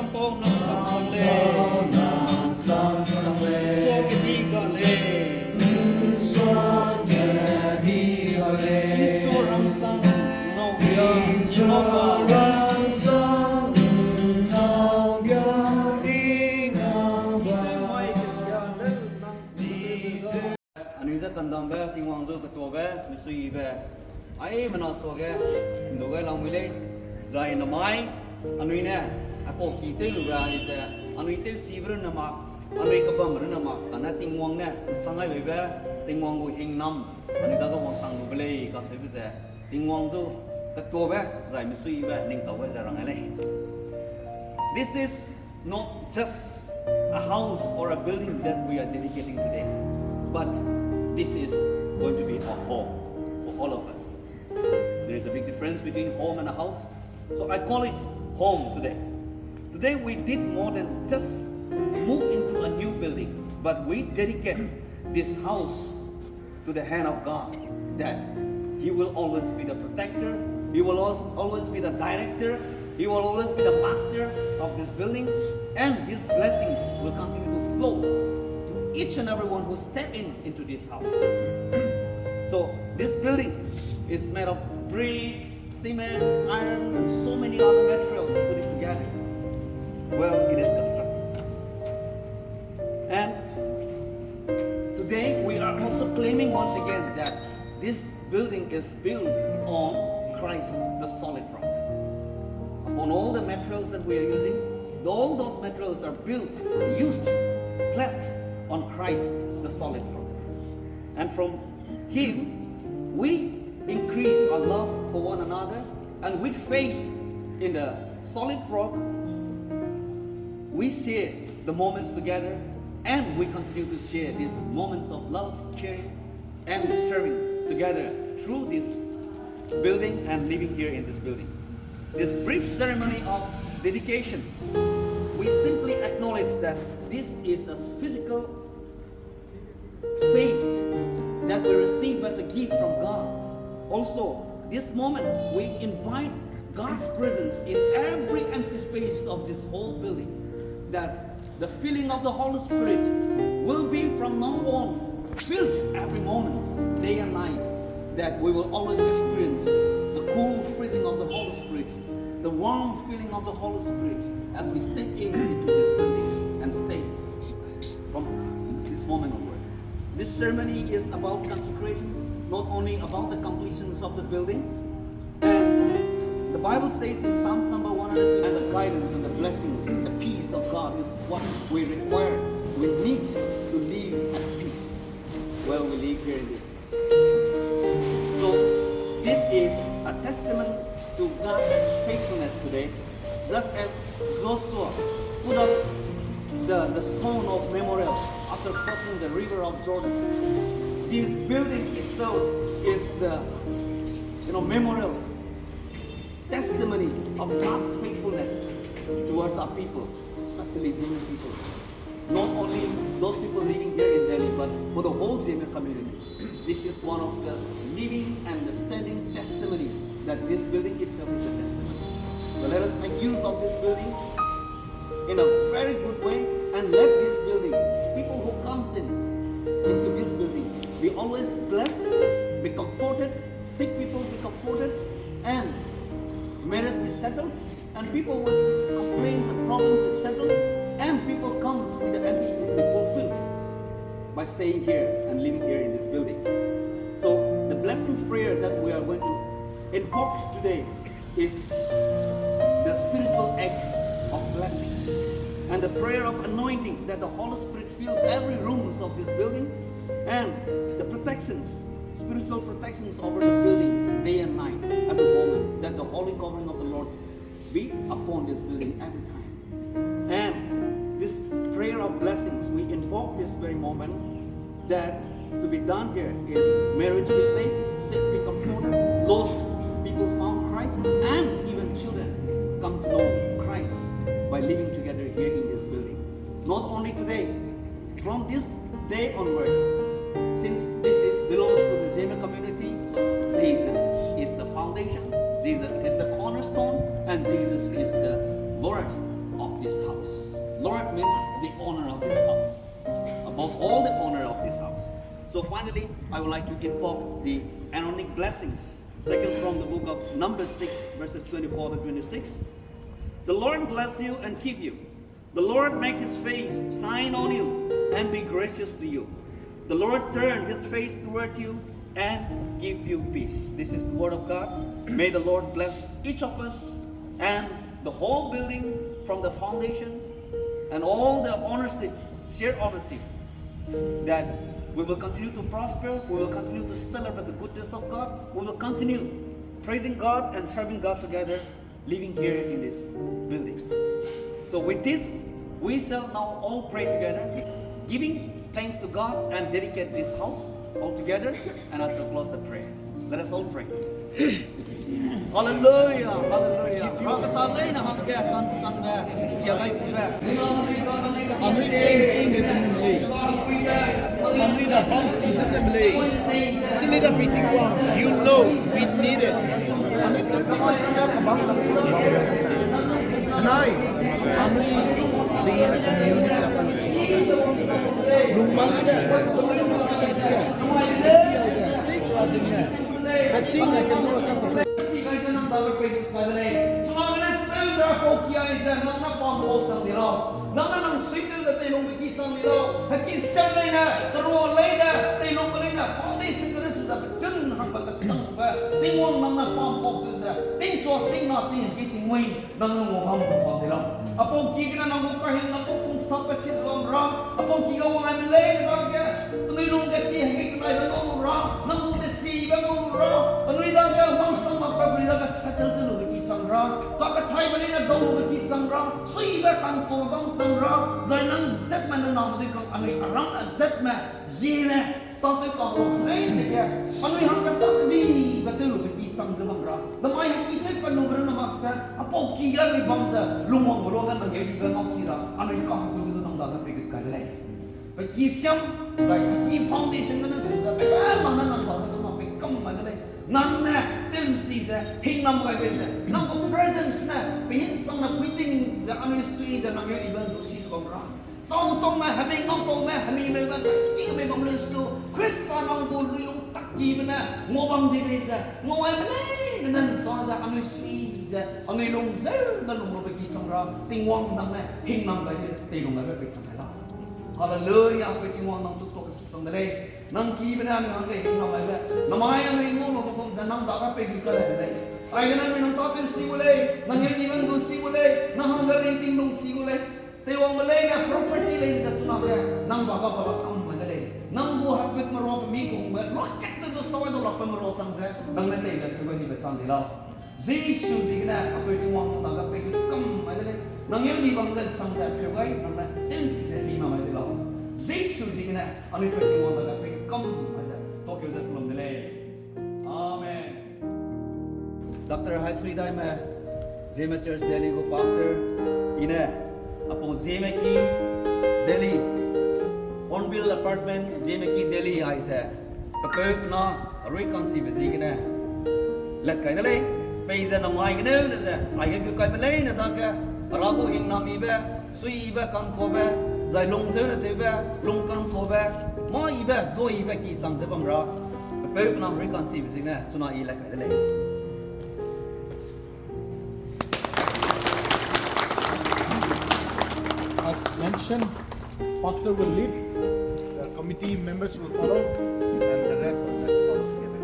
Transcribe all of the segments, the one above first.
Kampong ng Samsale, so Kedigale, so Ramsan, Anuisa kandam be tingwang zo ketua be misui be ai manaso ge ndogai lamile zai namai anuine apo kite lura ise anuite sibru nama anui kabam nama kana tingwang ne sangai be be tingwang go hingnam ani daga wang sang go bele ka se be tingwang zo ketua be zai misui be ning taw be zarang ale. This is not just a house or a building that we are dedicating today, but this is going to be a home for all of us. There is a big difference between home and a house. So I call it home today. Today we did more than just move into a new building, but we dedicate this house to the hand of God, that He will always be the protector, He will always be the director, He will always be the master of this building, and His blessings will continue to flow to each and every one who step into this house. So this building is made of bricks, cement, irons, and so many other materials put it together. Well, it is constructed. And today we are also claiming once again that this building is built on Christ, the solid rock. Upon all the materials that we are using, all those materials are built, used, placed on Christ, the solid rock. And from Him, we increase our love for one another, and with faith in the solid rock, we share the moments together, and we continue to share these moments of love, caring, and serving together through this building and living here in this building. This brief ceremony of dedication, we simply acknowledge that this is a physical space that we receive as a gift from God. Also, this moment we invite God's presence in every empty space of this whole building, that the filling of the Holy Spirit will be from now on filled every moment, day and night, that we will always experience the cool freezing of the Holy Spirit, the warm feeling of the Holy Spirit as we step into this building and stay from this moment onward. This ceremony is about consecrations, not only about the completions of the building. And the Bible says in Psalms number 102, and the guidance and the blessings and the peace of God is what we require. We need to live at peace while we live here in this. So this is a testament to God's faithfulness today, just as Joshua put up the stone of memorial after crossing the river of Jordan. This building itself is the memorial testimony of God's faithfulness towards our people, especially Zeme people. Not only those people living here in Delhi, but for the whole Zeme community. This is one of the living and the standing testimony that this building itself is a testimony. So let us make use of this building in a very good way, and let this building, people who comes into this building, be always blessed, be comforted, sick people be comforted, and marriage be settled, and people with complaints and problems be settled, and people comes with the ambitions be fulfilled by staying here and living here in this building. So the blessings prayer that we are going to invoke today is the spiritual act of blessings, and the prayer of anointing that the Holy Spirit fills every rooms of this building, and the protections, spiritual protections over the building day and night, every moment, that the holy covering of the Lord be upon this building every time. And this prayer of blessings, we invoke this very moment, that to be done here is marriage be saved, sick be comforted, lost people found Christ, and even children come to know Christ by living together here in this building. Not only today, from this day onward, since this belongs to the Zeme community, Jesus is the foundation, Jesus is the cornerstone, and Jesus is the Lord of this house. Lord means the owner of this house. Above all, the owner of this house. So finally, I would like to invoke the Aaronic blessings taken from the book of Numbers 6, verses 24 to 26. The Lord bless you and keep you. The Lord make his face shine on you and be gracious to you. The Lord turn his face toward you and give you peace. This is the word of God. May the Lord bless each of us and the whole building from the foundation and all the ownership, shared ownership, that we will continue to prosper, we will continue to celebrate the goodness of God, we will continue praising God and serving God together, living here in this building. So with this, we shall now all pray together, giving thanks to God and dedicate this house all together, and I shall close the prayer. Let us all pray. Hallelujah, hallelujah. You know we need it. I think I can do a couple of Zeme, tôi còn lấy này kìa, anh nuôi hàng trăm tắc đi và tôi lúc bị sang dâm ra, đâm ai hàng kia tôi phải nuôi ra nằm xa, à bao kia người băng ra, lùng hoàng rồi cái người đi về ngọc xí ra, anh nuôi cả hàng người nằm đó cái việc cái này, vậy kia xem, vậy kia foundation cái nó chúng ta phải làm nó nằm đó chúng ta phải công mà cái này, nằm nè, tên gì ra, hình nằm cái gì ra, nằm có presence nè, bị hình sang là quyết định ra anh nuôi suy ra nằm như event tổ chức công ra. Xong mà hãy mình ngọc tổ mà hãy mình lời văn chỉ có mình bằng lên số Christa nông bồn lưu lung tắc gì mà nè ngô bằng đi bây giờ ngô em lấy nên so ra anh ấy suy ra anh ấy lung dễ nên lung bị kỳ xong ra tình quang nằm này hình nằm cái tình lung cái bị xong này đó hallelujah phải tình quang nằm chúc tôi xong đây nằm kỳ bên anh nằm cái hình nằm này nằm ai anh ấy ngô mà không ra nằm đó cái bị cái này đây ai cái này mình nằm to thêm xí vào đây nằm như đi bên đu xí vào đây nằm không cái tình lung xí vào đây Tewang Malaysia property lain sa tunakya nang baga balak ang madali nang buhat with maro pamigong rocket na do sa wala pa maro sang sa nang natay sa ko ni besang dilaw Jesus signa apoy tiwang taga pe kam madali nang yun di banggal sang sa pegay nang na tin si sa lima madilaw Jesus signa ano pe tiwang taga pe kam madali Tokyo sa tulong dili Amen. Dr. Haisri Dai ma Zeme Church Delhi ko pastor ina Apo Zeme ki Delhi Hornbill apartment Zeme ki Delhi ai sa kapag na reconcile zikna lakay dali payza na mai gna na sa ai ka kai malay na ta ka rabo hing nami ba sui ba kan tho ba zai long je na te ba long kan tho ba ma i ba do i ba ki sang je bam ra kapag na reconcile zikna tuna i lakay dali As mentioned, pastor will lead, the committee members will follow, and the rest let's follow together.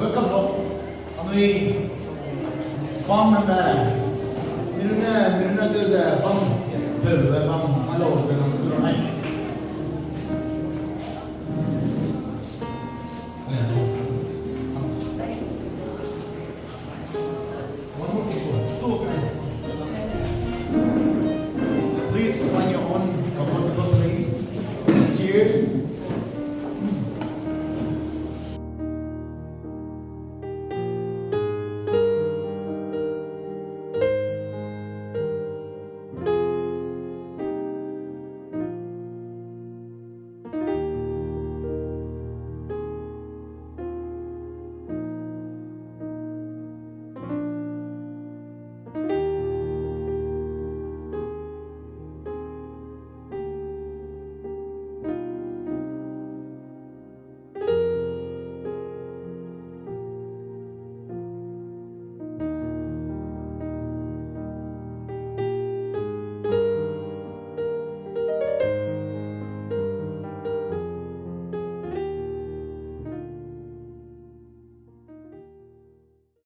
Welcome, Lord. Kami bom na miruna tu sa bom per bom alo dengan serai.